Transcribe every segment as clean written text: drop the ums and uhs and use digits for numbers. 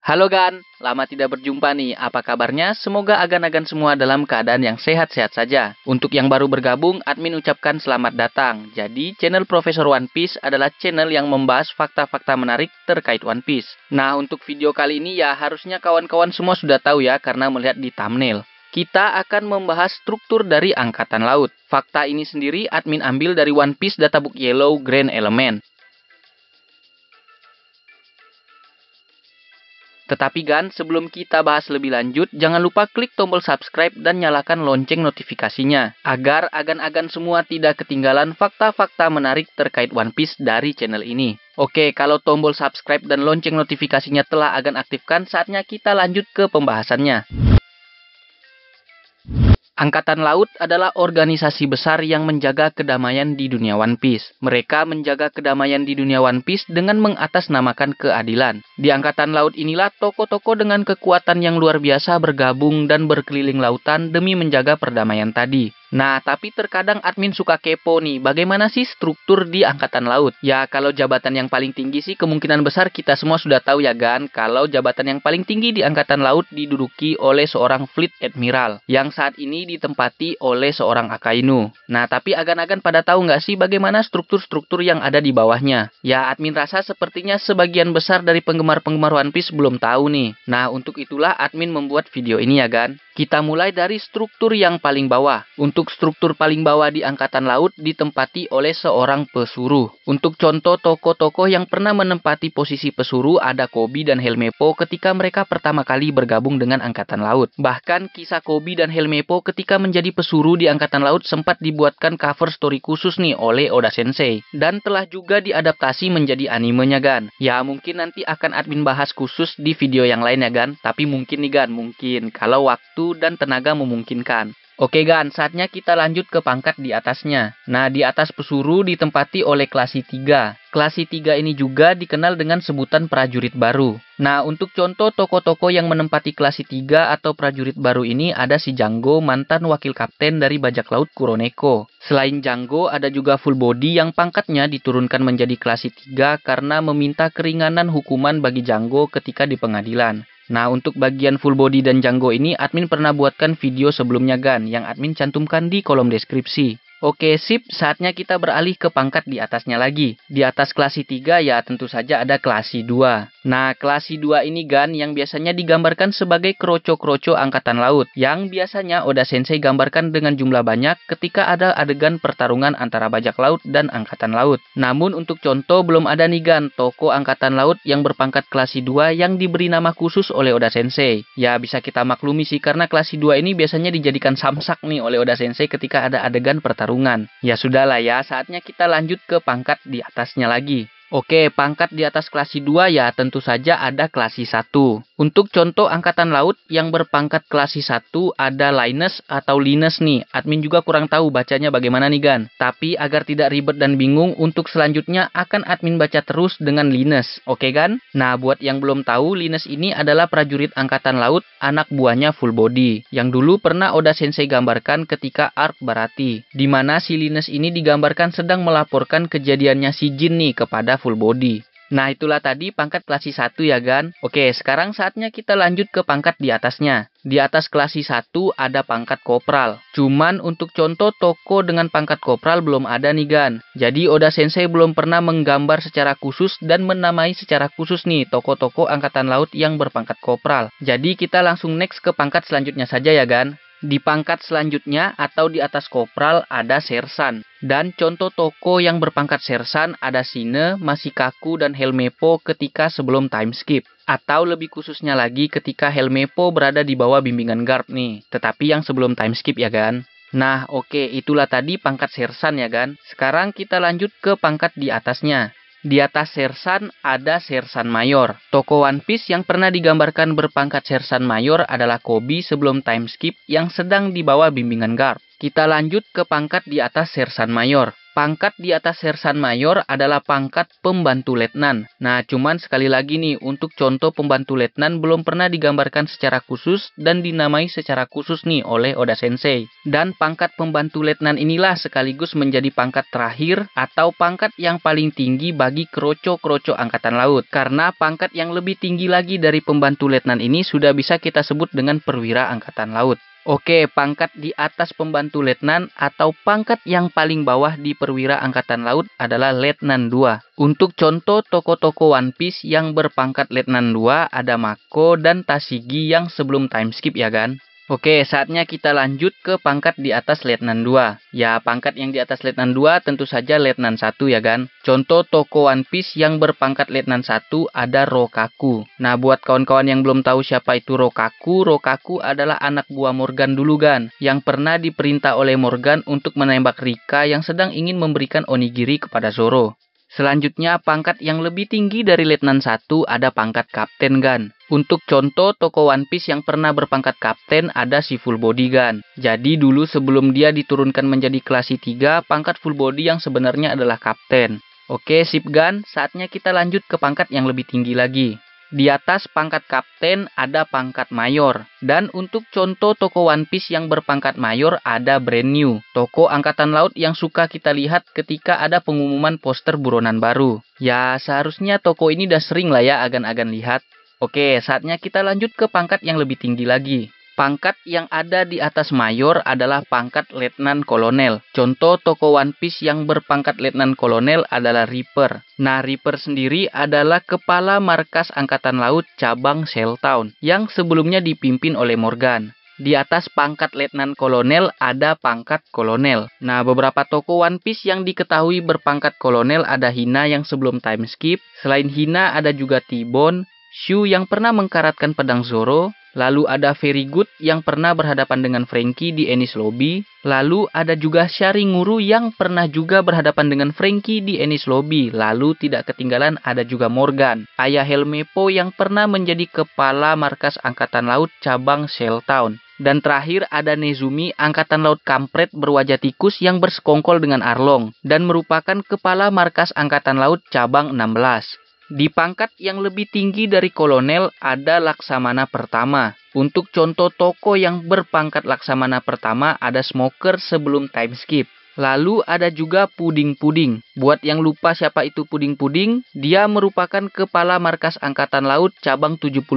Halo Gan, lama tidak berjumpa nih. Apa kabarnya? Semoga agan-agan semua dalam keadaan yang sehat-sehat saja. Untuk yang baru bergabung, admin ucapkan selamat datang. Jadi, channel Profesor One Piece adalah channel yang membahas fakta-fakta menarik terkait One Piece. Nah, untuk video kali ini ya harusnya kawan-kawan semua sudah tahu ya karena melihat di thumbnail. Kita akan membahas struktur dari Angkatan Laut. Fakta ini sendiri admin ambil dari One Piece Databook Yellow Grand Element. Tetapi Gan, sebelum kita bahas lebih lanjut, jangan lupa klik tombol subscribe dan nyalakan lonceng notifikasinya, agar agan-agan semua tidak ketinggalan fakta-fakta menarik terkait One Piece dari channel ini. Oke, kalau tombol subscribe dan lonceng notifikasinya telah agan aktifkan, saatnya kita lanjut ke pembahasannya. Angkatan Laut adalah organisasi besar yang menjaga kedamaian di dunia One Piece. Mereka menjaga kedamaian di dunia One Piece dengan mengatasnamakan keadilan. Di Angkatan Laut inilah tokoh-tokoh dengan kekuatan yang luar biasa bergabung dan berkeliling lautan demi menjaga perdamaian tadi. Nah, tapi terkadang admin suka kepo nih, bagaimana sih struktur di Angkatan Laut? Ya, kalau jabatan yang paling tinggi sih kemungkinan besar kita semua sudah tahu ya Gan, kalau jabatan yang paling tinggi di Angkatan Laut diduduki oleh seorang Fleet Admiral, yang saat ini ditempati oleh seorang Akainu. Nah, tapi agan-agan pada tahu nggak sih bagaimana struktur-struktur yang ada di bawahnya? Ya, admin rasa sepertinya sebagian besar dari penggemar-penggemar One Piece belum tahu nih. Nah, untuk itulah admin membuat video ini ya Gan. Kita mulai dari struktur yang paling bawah. Untuk struktur paling bawah di Angkatan Laut ditempati oleh seorang pesuruh. Untuk contoh tokoh-tokoh yang pernah menempati posisi pesuruh ada Koby dan Helmeppo ketika mereka pertama kali bergabung dengan Angkatan Laut. Bahkan kisah Koby dan Helmeppo ketika menjadi pesuruh di Angkatan Laut sempat dibuatkan cover story khusus nih oleh Oda Sensei. Dan telah juga diadaptasi menjadi animenya Gan. Ya mungkin nanti akan admin bahas khusus di video yang lain ya Gan. Tapi mungkin nih Gan, mungkin kalau waktu dan tenaga memungkinkan. Oke Gan, saatnya kita lanjut ke pangkat di atasnya. Nah, di atas pesuruh ditempati oleh klasi 3. Klasi 3 ini juga dikenal dengan sebutan prajurit baru. Nah, untuk contoh tokoh-tokoh yang menempati klasi 3 atau prajurit baru ini ada si Django, mantan wakil kapten dari bajak laut Kuroneko. Selain Django, ada juga Full Body yang pangkatnya diturunkan menjadi klasi 3 karena meminta keringanan hukuman bagi Django ketika di pengadilan. Nah, untuk bagian Full Body dan Django ini, admin pernah buatkan video sebelumnya Gan, yang admin cantumkan di kolom deskripsi. Oke, sip, saatnya kita beralih ke pangkat di atasnya lagi. Di atas klasi 3 ya tentu saja ada klasi 2. Nah, klasi 2 ini Gan yang biasanya digambarkan sebagai kroco-kroco Angkatan Laut. Yang biasanya Oda Sensei gambarkan dengan jumlah banyak ketika ada adegan pertarungan antara bajak laut dan Angkatan Laut. Namun untuk contoh belum ada nih Gan, tokoh Angkatan Laut yang berpangkat klasi 2 yang diberi nama khusus oleh Oda Sensei. Ya bisa kita maklumi sih karena klasi 2 ini biasanya dijadikan samsak nih oleh Oda Sensei ketika ada adegan pertarungan. Ya sudahlah ya, saatnya kita lanjut ke pangkat di atasnya lagi. Oke, pangkat di atas klasi 2 ya tentu saja ada klasi 1. Untuk contoh Angkatan Laut yang berpangkat klasi 1 ada Linus atau Linus nih. Admin juga kurang tahu bacanya bagaimana nih Gan. Tapi agar tidak ribet dan bingung, untuk selanjutnya akan admin baca terus dengan Linus. Oke Gan? Nah, buat yang belum tahu, Linus ini adalah prajurit Angkatan Laut, anak buahnya Full Body. Yang dulu pernah Oda Sensei gambarkan ketika Arc Barati. Di mana si Linus ini digambarkan sedang melaporkan kejadiannya si Jin nih kepada Full Body. Nah, itulah tadi pangkat klasi 1 ya Gan. Oke, sekarang saatnya kita lanjut ke pangkat di atasnya. Di atas klasi 1 ada pangkat kopral. Cuman untuk contoh tokoh dengan pangkat kopral belum ada nih Gan. Jadi Oda Sensei belum pernah menggambar secara khusus dan menamai secara khusus nih tokoh-tokoh Angkatan Laut yang berpangkat kopral. Jadi kita langsung next ke pangkat selanjutnya saja ya Gan. Di pangkat selanjutnya atau di atas kopral ada sersan. Dan contoh tokoh yang berpangkat sersan ada Shine, Masikaku, dan Helmeppo ketika sebelum time skip. Atau lebih khususnya lagi ketika Helmeppo berada di bawah bimbingan Garp nih. Tetapi yang sebelum time skip ya Gan. Nah oke, itulah tadi pangkat sersan ya Gan. Sekarang kita lanjut ke pangkat di atasnya. Di atas sersan ada sersan mayor. Tokoh One Piece yang pernah digambarkan berpangkat sersan mayor adalah Koby sebelum time skip yang sedang di bawah bimbingan Garp. Kita lanjut ke pangkat di atas Sersan Mayor. Pangkat di atas Sersan Mayor adalah pangkat pembantu letnan. Nah, cuman sekali lagi nih, untuk contoh pembantu letnan belum pernah digambarkan secara khusus dan dinamai secara khusus nih oleh Oda Sensei. Dan pangkat pembantu letnan inilah sekaligus menjadi pangkat terakhir atau pangkat yang paling tinggi bagi kroco-kroco Angkatan Laut. Karena pangkat yang lebih tinggi lagi dari pembantu letnan ini sudah bisa kita sebut dengan perwira Angkatan Laut. Oke, pangkat di atas pembantu letnan atau pangkat yang paling bawah di perwira Angkatan Laut adalah Letnan 2. Untuk contoh tokoh-tokoh One Piece yang berpangkat Letnan 2 ada Mako dan Tashigi yang sebelum time skip ya kan? Oke, saatnya kita lanjut ke pangkat di atas Letnan 2. Ya, pangkat yang di atas Letnan 2 tentu saja Letnan 1 ya kan? Contoh tokoh One Piece yang berpangkat Letnan 1 ada Rokaku. Nah, buat kawan-kawan yang belum tahu siapa itu Rokaku, Rokaku adalah anak buah Morgan dulu kan, yang pernah diperintah oleh Morgan untuk menembak Rika yang sedang ingin memberikan onigiri kepada Zoro. Selanjutnya, pangkat yang lebih tinggi dari Letnan 1 ada pangkat Kapten Gan. Untuk contoh tokoh One Piece yang pernah berpangkat Kapten ada si Full Body Gan. Jadi dulu sebelum dia diturunkan menjadi klasi 3, pangkat Full Body yang sebenarnya adalah Kapten. Oke, sip Gan, saatnya kita lanjut ke pangkat yang lebih tinggi lagi. Di atas pangkat Kapten ada pangkat Mayor. Dan untuk contoh tokoh One Piece yang berpangkat Mayor ada Brand New. Tokoh Angkatan Laut yang suka kita lihat ketika ada pengumuman poster buronan baru. Ya, seharusnya tokoh ini udah sering lah ya agan-agan lihat. Oke, saatnya kita lanjut ke pangkat yang lebih tinggi lagi. Pangkat yang ada di atas Mayor adalah pangkat Letnan Kolonel. Contoh tokoh One Piece yang berpangkat Letnan Kolonel adalah Reaper. Nah, Reaper sendiri adalah kepala markas Angkatan Laut cabang Shell Town yang sebelumnya dipimpin oleh Morgan. Di atas pangkat Letnan Kolonel ada pangkat Kolonel. Nah, beberapa tokoh One Piece yang diketahui berpangkat Kolonel ada Hina yang sebelum time skip. Selain Hina ada juga T-Bone, Shu yang pernah mengkaratkan pedang Zoro. Lalu ada Very Good yang pernah berhadapan dengan Franky di Enies Lobby. Lalu ada juga Sharinguru yang pernah juga berhadapan dengan Franky di Enies Lobby. Lalu tidak ketinggalan ada juga Morgan, ayah Helmepo yang pernah menjadi kepala markas Angkatan Laut cabang Shell Town. Dan terakhir ada Nezumi, Angkatan Laut kampret berwajah tikus yang bersekongkol dengan Arlong dan merupakan kepala markas Angkatan Laut cabang 16. Di pangkat yang lebih tinggi dari kolonel ada Laksamana Pertama. Untuk contoh tokoh yang berpangkat Laksamana Pertama ada Smoker sebelum time skip. Lalu ada juga Puding-Puding. Buat yang lupa siapa itu Puding-Puding, dia merupakan kepala markas Angkatan Laut cabang 77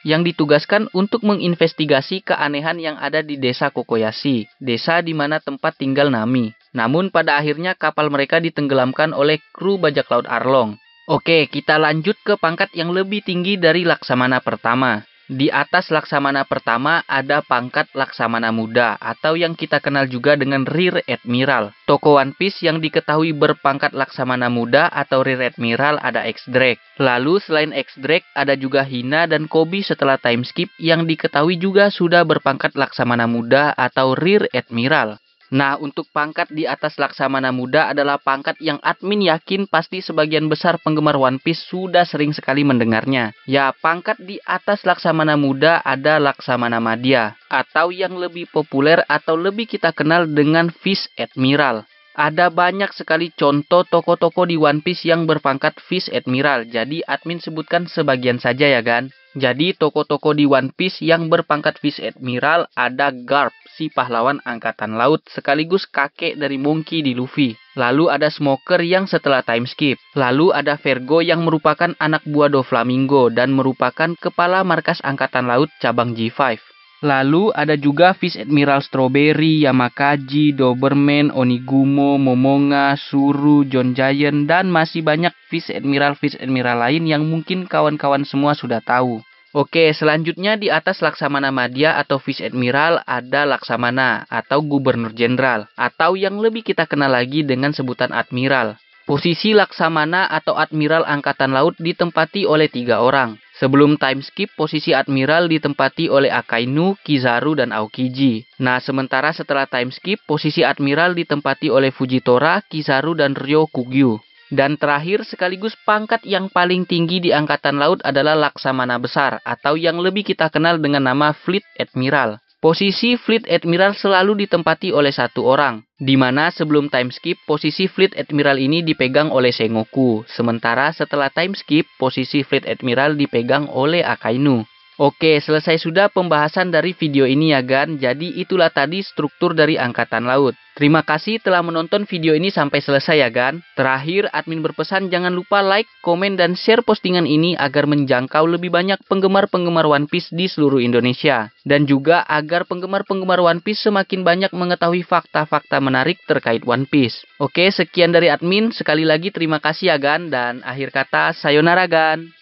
yang ditugaskan untuk menginvestigasi keanehan yang ada di desa Kokoyashi, desa di mana tempat tinggal Nami. Namun pada akhirnya kapal mereka ditenggelamkan oleh kru bajak laut Arlong. Oke, kita lanjut ke pangkat yang lebih tinggi dari Laksamana Pertama. Di atas Laksamana Pertama ada pangkat Laksamana Muda atau yang kita kenal juga dengan Rear Admiral. Tokoh One Piece yang diketahui berpangkat Laksamana Muda atau Rear Admiral ada X-Drake. Lalu selain X-Drake ada juga Hina dan Koby setelah time skip yang diketahui juga sudah berpangkat Laksamana Muda atau Rear Admiral. Nah, untuk pangkat di atas Laksamana Muda adalah pangkat yang admin yakin pasti sebagian besar penggemar One Piece sudah sering sekali mendengarnya. Ya, pangkat di atas Laksamana Muda ada Laksamana Madya, atau yang lebih populer atau lebih kita kenal dengan Vice Admiral. Ada banyak sekali contoh tokoh-tokoh di One Piece yang berpangkat Vice Admiral, jadi admin sebutkan sebagian saja ya kan. Jadi tokoh-tokoh di One Piece yang berpangkat Vice Admiral ada Garp, si pahlawan Angkatan Laut sekaligus kakek dari Monkey di Luffy. Lalu ada Smoker yang setelah time skip. Lalu ada Vergo yang merupakan anak buah Doflamingo dan merupakan kepala markas Angkatan Laut cabang G5. Lalu ada juga Vice Admiral Strawberry, Yamakaji, Doberman, Onigumo, Momonga, Suru, John Giant, dan masih banyak Vice Admiral lain yang mungkin kawan-kawan semua sudah tahu. Oke, selanjutnya di atas Laksamana Madya atau Vice Admiral ada Laksamana atau Gubernur Jenderal, atau yang lebih kita kenal lagi dengan sebutan Admiral. Posisi Laksamana atau Admiral Angkatan Laut ditempati oleh 3 orang. Sebelum time skip, posisi Admiral ditempati oleh Akainu, Kizaru, dan Aokiji. Nah, sementara setelah time skip, posisi Admiral ditempati oleh Fujitora, Kizaru, dan Ryokugyu. Dan terakhir sekaligus pangkat yang paling tinggi di Angkatan Laut adalah Laksamana Besar, atau yang lebih kita kenal dengan nama Fleet Admiral. Posisi Fleet Admiral selalu ditempati oleh satu orang, di mana sebelum time skip, posisi Fleet Admiral ini dipegang oleh Sengoku, sementara setelah time skip, posisi Fleet Admiral dipegang oleh Akainu. Oke, selesai sudah pembahasan dari video ini ya Gan, jadi itulah tadi struktur dari Angkatan Laut. Terima kasih telah menonton video ini sampai selesai ya Gan. Terakhir, admin berpesan jangan lupa like, komen, dan share postingan ini agar menjangkau lebih banyak penggemar-penggemar One Piece di seluruh Indonesia. Dan juga agar penggemar-penggemar One Piece semakin banyak mengetahui fakta-fakta menarik terkait One Piece. Oke, sekian dari admin. Sekali lagi terima kasih ya Gan, dan akhir kata sayonara Gan.